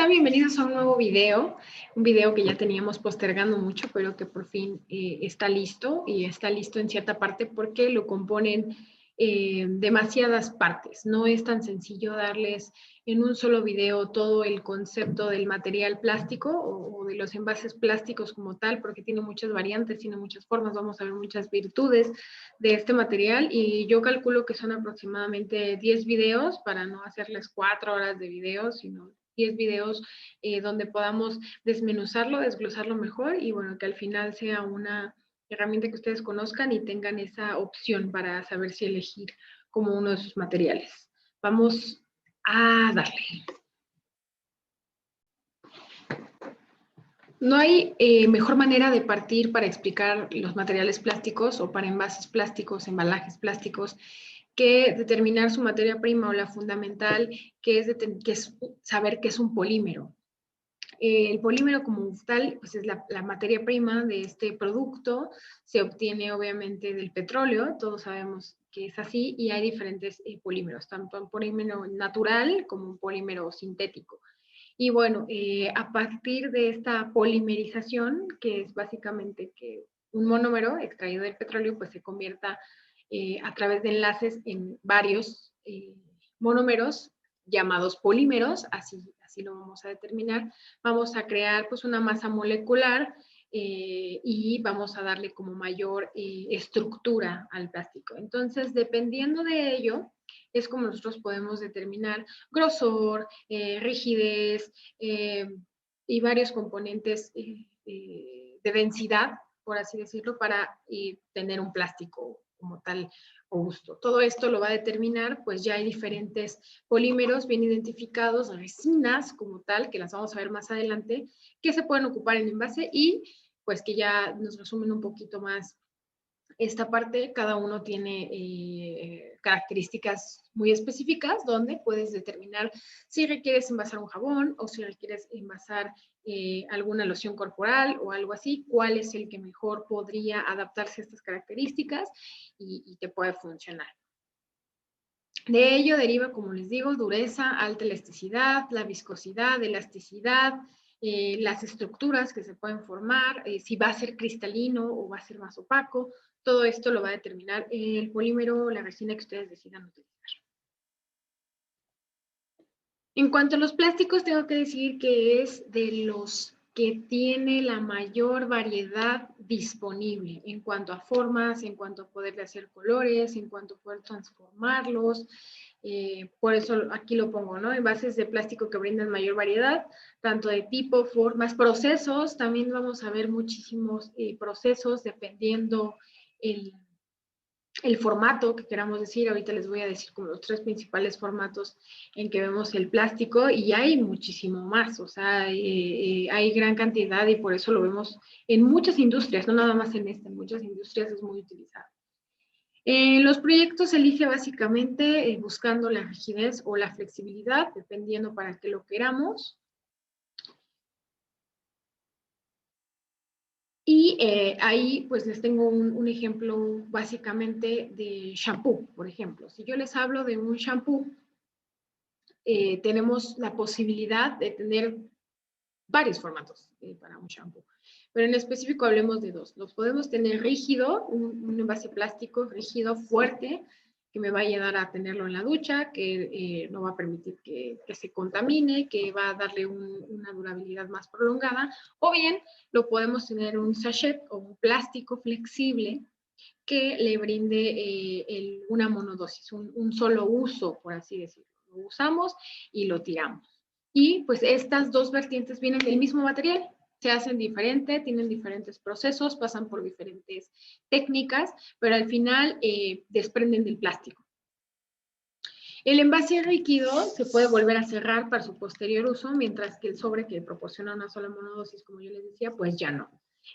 Bienvenidos a un nuevo video, un video que ya teníamos postergando mucho, pero que por fin está listo y está listo en cierta parte porque lo componen demasiadas partes. No es tan sencillo darles en un solo video todo el concepto del material plástico o de los envases plásticos como tal, porque tiene muchas variantes, tiene muchas formas, vamos a ver muchas virtudes de este material y yo calculo que son aproximadamente 10 videos para no hacerles 4 horas de video, sino 10 videos donde podamos desmenuzarlo, desglosarlo mejor y bueno, que al final sea una herramienta que ustedes conozcan y tengan esa opción para saber si elegir como uno de sus materiales. Vamos a darle. No hay mejor manera de partir para explicar los materiales plásticos o para envases plásticos, embalajes plásticos, que determinar su materia prima o la fundamental, que es saber qué es un polímero. El polímero como tal, pues es la materia prima de este producto, se obtiene obviamente del petróleo, todos sabemos que es así, y hay diferentes polímeros, tanto un polímero natural como un polímero sintético. Y bueno, a partir de esta polimerización, que es básicamente que un monómero extraído del petróleo pues se convierta a través de enlaces en varios monómeros llamados polímeros, así lo vamos a determinar. Vamos a crear pues una masa molecular y vamos a darle como mayor estructura al plástico. Entonces, dependiendo de ello, es como nosotros podemos determinar grosor, rigidez y varios componentes de densidad, por así decirlo, para tener un plástico como tal robusto. Todo esto lo va a determinar, pues ya hay diferentes polímeros bien identificados, resinas como tal, que las vamos a ver más adelante, que se pueden ocupar en envase y pues que ya nos resumen un poquito más esta parte. Cada uno tiene características muy específicas donde puedes determinar si requieres envasar un jabón o si requieres envasar alguna loción corporal o algo así, cuál es el que mejor podría adaptarse a estas características y te puede funcionar. De ello deriva, como les digo, dureza, alta elasticidad, la viscosidad, elasticidad, las estructuras que se pueden formar, si va a ser cristalino o va a ser más opaco. Todo esto lo va a determinar el polímero o la resina que ustedes decidan utilizar. En cuanto a los plásticos, tengo que decir que es de los que tiene la mayor variedad disponible en cuanto a formas, en cuanto a poderle hacer colores, en cuanto a poder transformarlos. Por eso aquí lo pongo, ¿no? Envases de plástico que brindan mayor variedad, tanto de tipo, formas, procesos. También vamos a ver muchísimos procesos dependiendo el formato que queramos decir. Ahorita les voy a decir como los 3 principales formatos en que vemos el plástico y hay muchísimo más, o sea, hay gran cantidad y por eso lo vemos en muchas industrias, no nada más en esta, en muchas industrias es muy utilizado. Los proyectos se elige básicamente buscando la rigidez o la flexibilidad, dependiendo para qué lo queramos. Y ahí pues les tengo un ejemplo básicamente de shampoo, por ejemplo. Si yo les hablo de un shampoo, tenemos la posibilidad de tener varios formatos para un shampoo. Pero en específico hablemos de 2. Los podemos tener rígido, un envase plástico rígido, fuerte, que me va a ayudar a tenerlo en la ducha, que no va a permitir que se contamine, que va a darle una durabilidad más prolongada. O bien lo podemos tener un sachet o un plástico flexible que le brinde una monodosis, un solo uso, por así decirlo. Lo usamos y lo tiramos. Y pues estas 2 vertientes vienen del mismo material, se hacen diferente, tienen diferentes procesos, pasan por diferentes técnicas, pero al final desprenden del plástico. El envase líquido se puede volver a cerrar para su posterior uso, mientras que el sobre que proporciona una sola monodosis, como yo les decía, pues ya no.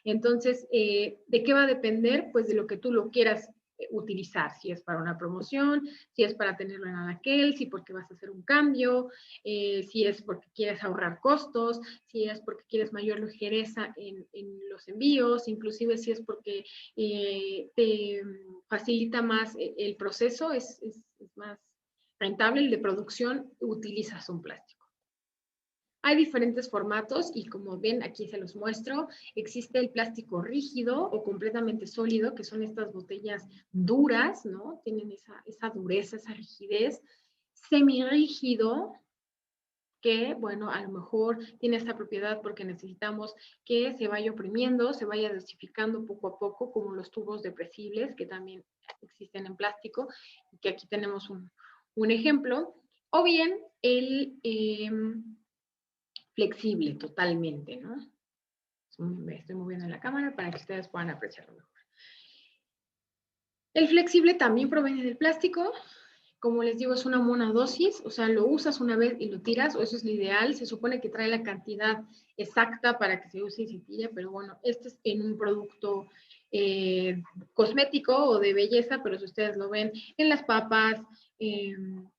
Entonces, ¿de qué va a depender? Pues de lo que tú lo quieras utilizar, si es para una promoción, si es para tenerlo en anaquel, si porque vas a hacer un cambio, si es porque quieres ahorrar costos, si es porque quieres mayor ligereza en los envíos, inclusive si es porque te facilita más el proceso, es más rentable el de producción, utilizas un plástico. Hay diferentes formatos y como ven, aquí se los muestro. Existe el plástico rígido o completamente sólido, que son estas botellas duras, ¿no? Tienen esa dureza, esa rigidez. Semirrígido, que, bueno, a lo mejor tiene esta propiedad porque necesitamos que se vaya oprimiendo, se vaya dosificando poco a poco, como los tubos depresibles, que también existen en plástico, y que aquí tenemos un ejemplo. O bien el flexible totalmente, ¿no? Me estoy moviendo en la cámara para que ustedes puedan apreciarlo mejor. El flexible también proviene del plástico. Como les digo, es una monodosis, o sea, lo usas una vez y lo tiras, o eso es lo ideal. Se supone que trae la cantidad exacta para que se use y se tire, pero bueno, este es en un producto cosmético o de belleza, pero si ustedes lo ven en las papas, en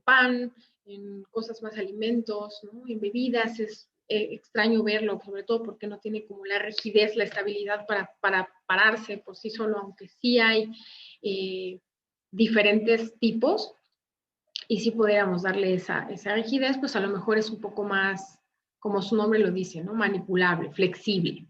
pan, en cosas más alimentos, ¿no? En bebidas, es extraño verlo, sobre todo porque no tiene como la rigidez, la estabilidad para pararse por sí solo, aunque sí hay diferentes tipos, y si pudiéramos darle esa rigidez, pues a lo mejor es un poco más, como su nombre lo dice, ¿no? Manipulable, flexible.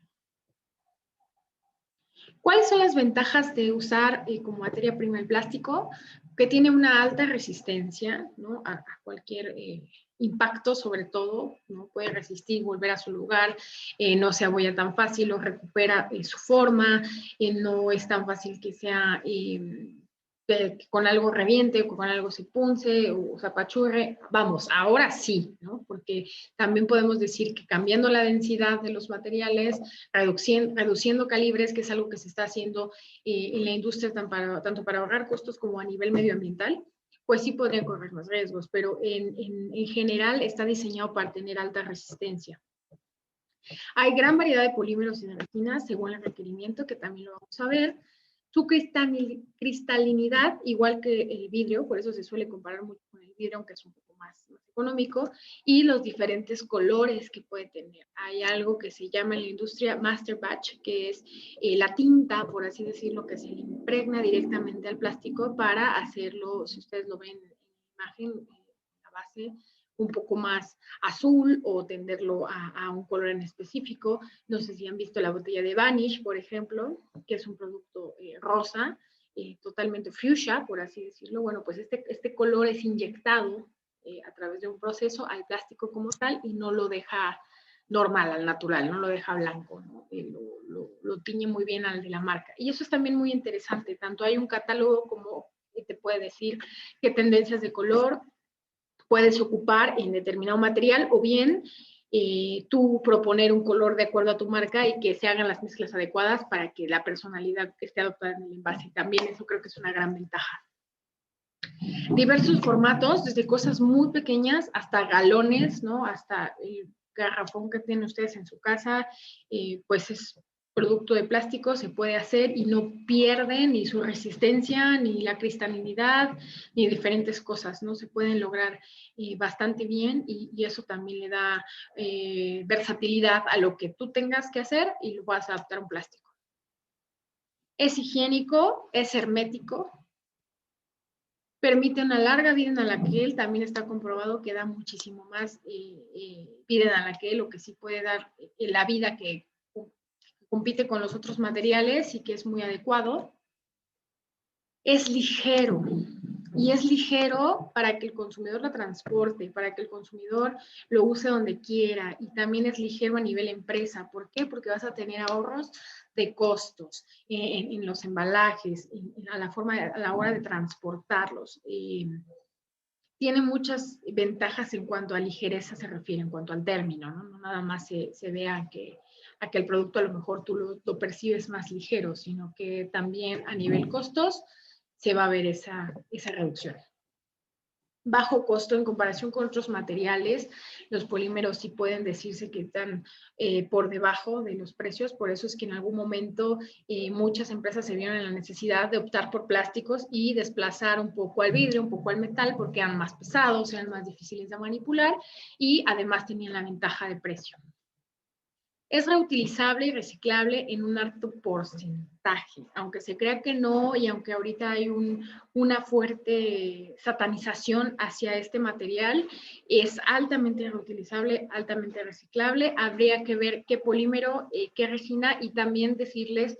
¿Cuáles son las ventajas de usar como materia prima el plástico? Que tiene una alta resistencia, ¿no? A cualquier impacto, sobre todo, ¿no? Puede resistir, volver a su lugar, no se abolla tan fácil o recupera su forma, no es tan fácil que sea que con algo reviente, o con algo se punce o se apachurre. Vamos, ahora sí, ¿no? Porque también podemos decir que cambiando la densidad de los materiales, reduciendo calibres, que es algo que se está haciendo en la industria tanto para ahorrar costos como a nivel medioambiental, pues sí podrían correr más riesgos, pero en general está diseñado para tener alta resistencia. Hay gran variedad de polímeros y de resinas según el requerimiento, que también lo vamos a ver. Su cristalinidad, igual que el vidrio, por eso se suele comparar mucho con el vidrio, aunque es un poco más económico, y los diferentes colores que puede tener. Hay algo que se llama en la industria master batch, que es la tinta, por así decirlo, que se le impregna directamente al plástico para hacerlo, si ustedes lo ven en imagen, la base un poco más azul o tenderlo a un color en específico. No sé si han visto la botella de Vanish, por ejemplo, que es un producto rosa, totalmente fuchsia, por así decirlo. Bueno, pues este color es inyectado a través de un proceso al plástico como tal y no lo deja normal, al natural, no lo deja blanco, ¿no? Lo tiñe muy bien al de la marca. Y eso es también muy interesante. Tanto hay un catálogo como te puede decir qué tendencias de color puedes ocupar en determinado material, o bien tú proponer un color de acuerdo a tu marca y que se hagan las mezclas adecuadas para que la personalidad esté adoptada en el envase. También eso creo que es una gran ventaja. Diversos formatos, desde cosas muy pequeñas hasta galones, ¿no? Hasta el garrafón que tienen ustedes en su casa, pues es producto de plástico, se puede hacer y no pierde ni su resistencia, ni la cristalinidad, ni diferentes cosas, ¿no? Se pueden lograr bastante bien y eso también le da versatilidad a lo que tú tengas que hacer y lo vas a adaptar a un plástico. Es higiénico, es hermético, permite una larga vida en la piel, también está comprobado que da muchísimo más vida en la piel, lo que sí puede dar la vida que compite con los otros materiales y que es muy adecuado. Es ligero, y es ligero para que el consumidor lo transporte, para que el consumidor lo use donde quiera, y también es ligero a nivel empresa. ¿Por qué? Porque vas a tener ahorros de costos en los embalajes, a la hora de transportarlos. Tiene muchas ventajas en cuanto a ligereza se refiere, en cuanto al término, ¿no? No nada más se vea a que el producto a lo mejor tú lo percibes más ligero, sino que también a nivel costos se va a ver esa reducción. Bajo costo en comparación con otros materiales, los polímeros sí pueden decirse que están por debajo de los precios, por eso es que en algún momento muchas empresas se vieron en la necesidad de optar por plásticos y desplazar un poco al vidrio, un poco al metal, porque eran más pesados, eran más difíciles de manipular y además tenían la ventaja de precio. Es reutilizable y reciclable en un alto porcentaje, aunque se crea que no y aunque ahorita hay una fuerte satanización hacia este material, es altamente reutilizable, altamente reciclable. Habría que ver qué polímero, qué resina y también decirles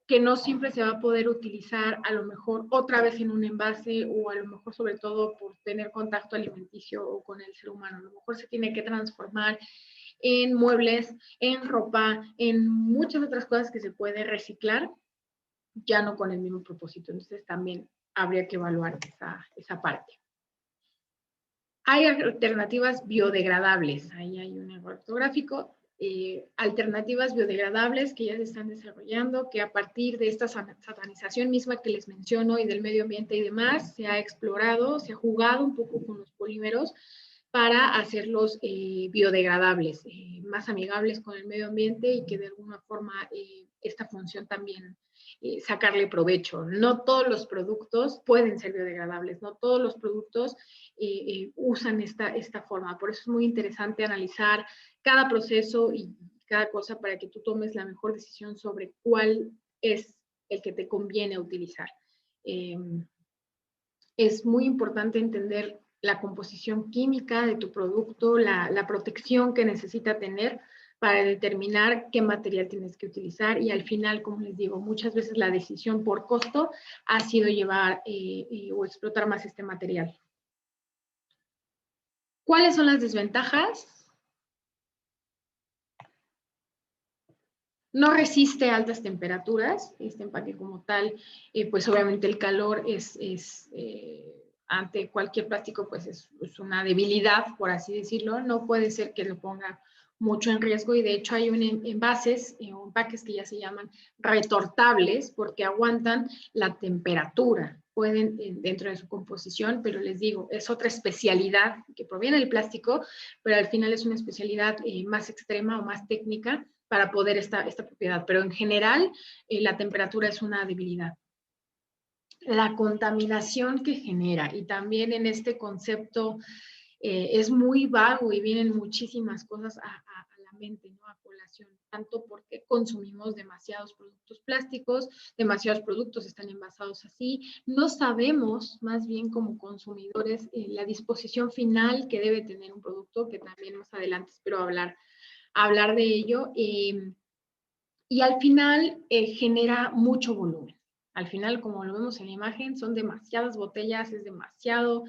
que no siempre se va a poder utilizar a lo mejor otra vez en un envase o a lo mejor sobre todo por tener contacto alimenticio o con el ser humano. A lo mejor se tiene que transformar en muebles, en ropa, en muchas otras cosas que se puede reciclar, ya no con el mismo propósito. Entonces también habría que evaluar esa parte. Hay alternativas biodegradables, ahí hay un error ortográfico, alternativas biodegradables que ya se están desarrollando, que a partir de esta satanización misma que les menciono y del medio ambiente y demás, se ha explorado, se ha jugado un poco con los polímeros para hacerlos biodegradables, más amigables con el medio ambiente y que de alguna forma esta función también sacarle provecho. No todos los productos pueden ser biodegradables, no todos los productos usan esta forma. Por eso es muy interesante analizar cada proceso y cada cosa para que tú tomes la mejor decisión sobre cuál es el que te conviene utilizar. Es muy importante entender la composición química de tu producto, la protección que necesita tener para determinar qué material tienes que utilizar y al final, como les digo, muchas veces la decisión por costo ha sido llevar o explotar más este material. ¿Cuáles son las desventajas? No resiste altas temperaturas, este empaque como tal, pues obviamente el calor ante cualquier plástico pues es una debilidad, por así decirlo. No puede ser que lo ponga mucho en riesgo y de hecho hay envases o empaques que ya se llaman retortables porque aguantan la temperatura, pueden dentro de su composición, pero les digo, es otra especialidad que proviene del plástico, pero al final es una especialidad más extrema o más técnica para poder esta propiedad, pero en general la temperatura es una debilidad. La contaminación que genera y también en este concepto es muy vago y vienen muchísimas cosas a la mente, ¿no? A colación, tanto porque consumimos demasiados productos plásticos, demasiados productos están envasados así, no sabemos más bien como consumidores la disposición final que debe tener un producto, que también más adelante espero hablar de ello, y al final genera mucho volumen. Al final, como lo vemos en la imagen, son demasiadas botellas, es demasiado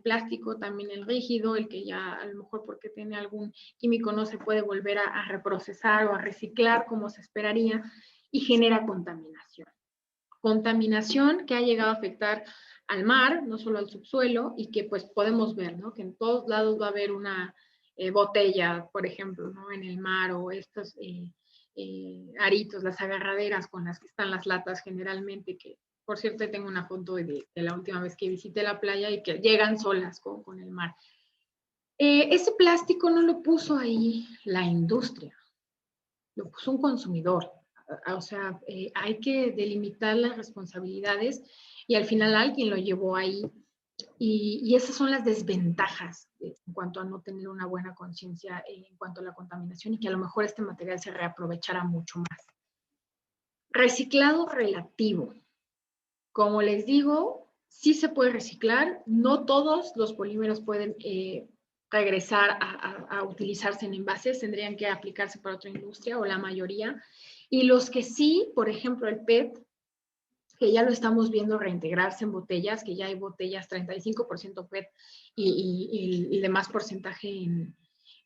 plástico, también el rígido, el que ya a lo mejor porque tiene algún químico no se puede volver a reprocesar o a reciclar como se esperaría y genera contaminación. Contaminación que ha llegado a afectar al mar, no solo al subsuelo, y que pues podemos ver, ¿no? Que en todos lados va a haber una botella, por ejemplo, ¿no? En el mar o estos aritos, las agarraderas con las que están las latas generalmente, que por cierto tengo una foto de la última vez que visité la playa y que llegan solas con el mar. Ese plástico no lo puso ahí la industria, lo puso un consumidor. O sea, hay que delimitar las responsabilidades y al final alguien lo llevó ahí. Y esas son las desventajas en cuanto a no tener una buena conciencia en cuanto a la contaminación y que a lo mejor este material se reaprovechará mucho más. Reciclado relativo. Como les digo, sí se puede reciclar, no todos los polímeros pueden regresar a utilizarse en envases, tendrían que aplicarse para otra industria o la mayoría. Y los que sí, por ejemplo, el PET, que ya lo estamos viendo reintegrarse en botellas, que ya hay botellas 35% PET y demás porcentaje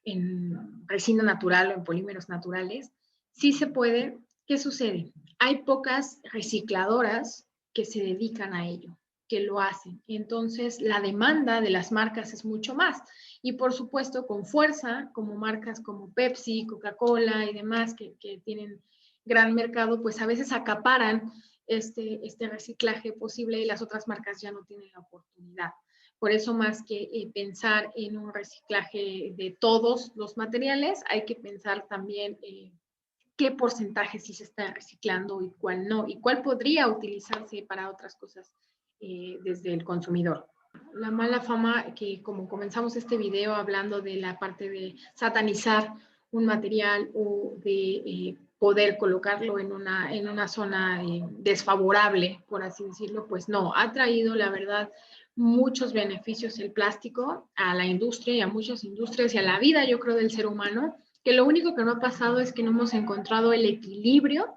en resina natural o en polímeros naturales, sí se puede. ¿Qué sucede? Hay pocas recicladoras que se dedican a ello, que lo hacen. Entonces, la demanda de las marcas es mucho más. Y por supuesto, con fuerza, como marcas como Pepsi, Coca-Cola y demás que tienen gran mercado, pues a veces acaparan este reciclaje posible y las otras marcas ya no tienen la oportunidad. Por eso, más que pensar en un reciclaje de todos los materiales, hay que pensar también qué porcentaje sí se está reciclando y cuál no, y cuál podría utilizarse para otras cosas desde el consumidor. La mala fama, que como comenzamos este video hablando de la parte de satanizar un material o de poder colocarlo en una zona desfavorable, por así decirlo, pues no, ha traído, la verdad, muchos beneficios el plástico a la industria y a muchas industrias y a la vida, yo creo, del ser humano, que lo único que no ha pasado es que no hemos encontrado el equilibrio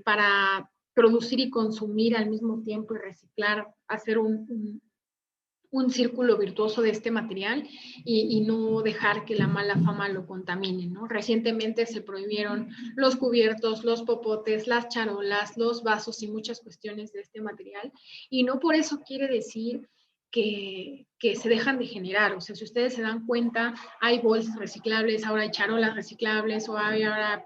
para producir y consumir al mismo tiempo y reciclar, hacer un círculo virtuoso de este material y no dejar que la mala fama lo contamine, ¿no? Recientemente se prohibieron los cubiertos, los popotes, las charolas, los vasos y muchas cuestiones de este material y no por eso quiere decir que se dejan de generar. O sea, si ustedes se dan cuenta, hay bolsas reciclables, ahora hay charolas reciclables o hay ahora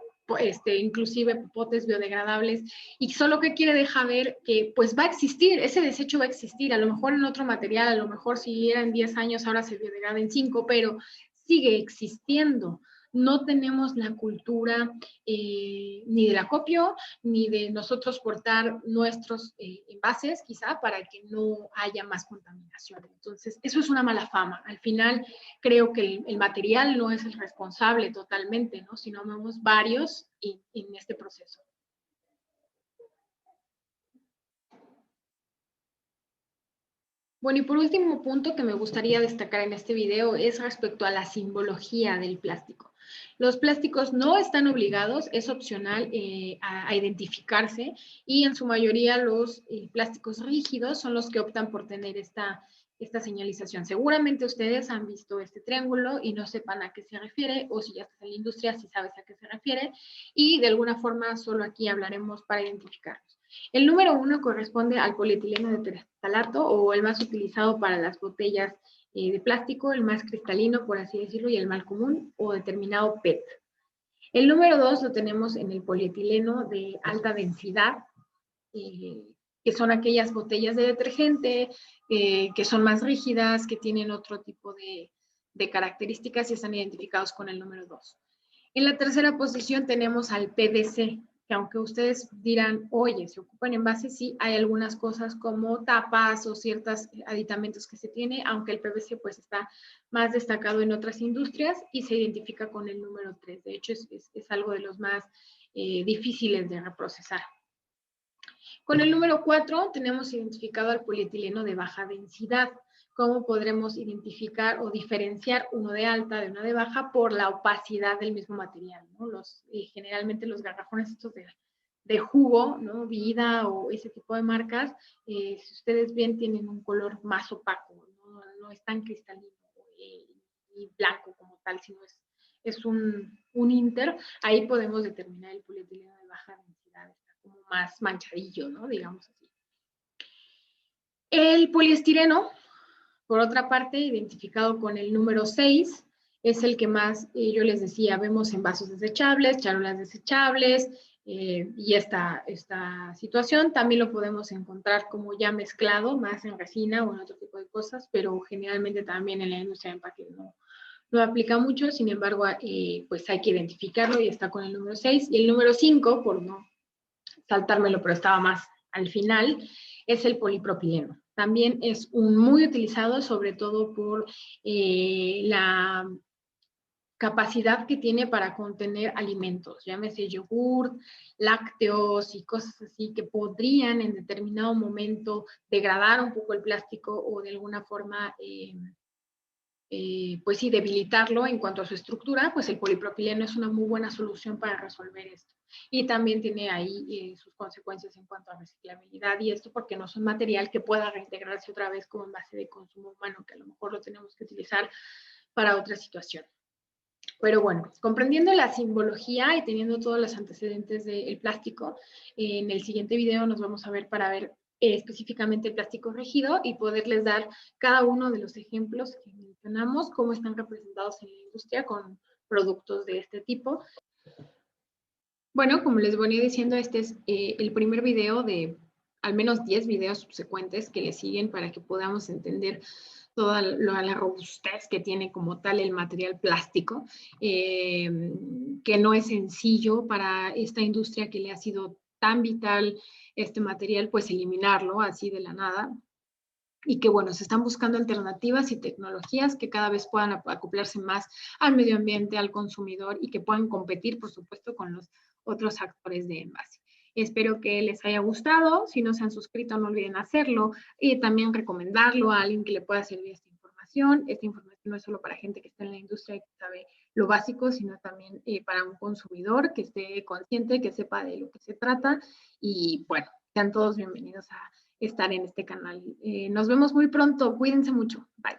inclusive popotes biodegradables, y solo que quiere dejar ver que pues va a existir, ese desecho va a existir, a lo mejor en otro material, a lo mejor si eran 10 años, ahora se biodegrada en 5, pero sigue existiendo. No tenemos la cultura ni del acopio, ni de nosotros portar nuestros envases, quizá, para que no haya más contaminación. Entonces, eso es una mala fama. Al final, creo que el material no es el responsable totalmente, ¿no? Sino vemos varios en este proceso. Bueno, y por último punto que me gustaría destacar en este video es respecto a la simbología del plástico. Los plásticos no están obligados, es opcional a identificarse y en su mayoría los plásticos rígidos son los que optan por tener esta señalización. Seguramente ustedes han visto este triángulo y no sepan a qué se refiere, o si ya estás en la industria, si sabes a qué se refiere, y de alguna forma solo aquí hablaremos para identificarlos. El número 1 corresponde al polietileno de terestalato, o el más utilizado para las botellas de plástico, el más cristalino, por así decirlo, y el más común, o determinado PET. El número 2 lo tenemos en el polietileno de alta densidad, que son aquellas botellas de detergente que son más rígidas, que tienen otro tipo de características y están identificados con el número 2. En la tercera posición tenemos al PVC, que aunque ustedes dirán, oye, se ocupan envases, sí, hay algunas cosas como tapas o ciertos aditamentos que se tiene, aunque el PVC pues está más destacado en otras industrias y se identifica con el número 3. De hecho, es algo de los más difíciles de reprocesar. Con el número 4 tenemos identificado al polietileno de baja densidad. ¿Cómo podremos identificar o diferenciar uno de alta de uno de baja? Por la opacidad del mismo material, ¿no? Generalmente los garrafones estos de jugo, ¿no? Vida o ese tipo de marcas, si ustedes ven, tienen un color más opaco, no es tan cristalino y blanco como tal, sino es un inter. Ahí podemos determinar el polietileno de baja densidad, está como más manchadillo, ¿no? Digamos así. El poliestireno, por otra parte, identificado con el número 6, es el que más, yo les decía, vemos en vasos desechables, charolas desechables, y esta situación también lo podemos encontrar como ya mezclado, más en resina o en otro tipo de cosas, pero generalmente también en la industria de empaque no aplica mucho, sin embargo, pues hay que identificarlo y está con el número 6. Y el número 5, por no saltármelo, pero estaba más al final, es el polipropileno. También es muy utilizado, sobre todo por la capacidad que tiene para contener alimentos, llámese yogur, lácteos y cosas así que podrían en determinado momento degradar un poco el plástico o de alguna forma pues sí, debilitarlo en cuanto a su estructura, pues el polipropileno es una muy buena solución para resolver esto. Y también tiene ahí sus consecuencias en cuanto a reciclabilidad, y esto porque no es un material que pueda reintegrarse otra vez como envase de consumo humano, que a lo mejor lo tenemos que utilizar para otra situación. Pero bueno, comprendiendo la simbología y teniendo todos los antecedentes del plástico, en el siguiente video nos vamos a ver para ver específicamente el plástico rígido y poderles dar cada uno de los ejemplos que mencionamos, cómo están representados en la industria con productos de este tipo. Bueno, como les venía diciendo, este es el primer video de al menos 10 videos subsecuentes que le siguen para que podamos entender toda la robustez que tiene como tal el material plástico, que no es sencillo para esta industria que le ha sido tan vital este material, pues eliminarlo así de la nada. y que, bueno, se están buscando alternativas y tecnologías que cada vez puedan acoplarse más al medio ambiente, al consumidor y que puedan competir, por supuesto, con los otros actores de envase. Espero que les haya gustado. Si no se han suscrito, no olviden hacerlo y también recomendarlo a alguien que le pueda servir esta información. Esta información no es solo para gente que está en la industria y que sabe lo básico, sino también para un consumidor que esté consciente, que sepa de lo que se trata. Y bueno, sean todos bienvenidos a estar en este canal. Nos vemos muy pronto. Cuídense mucho. Bye.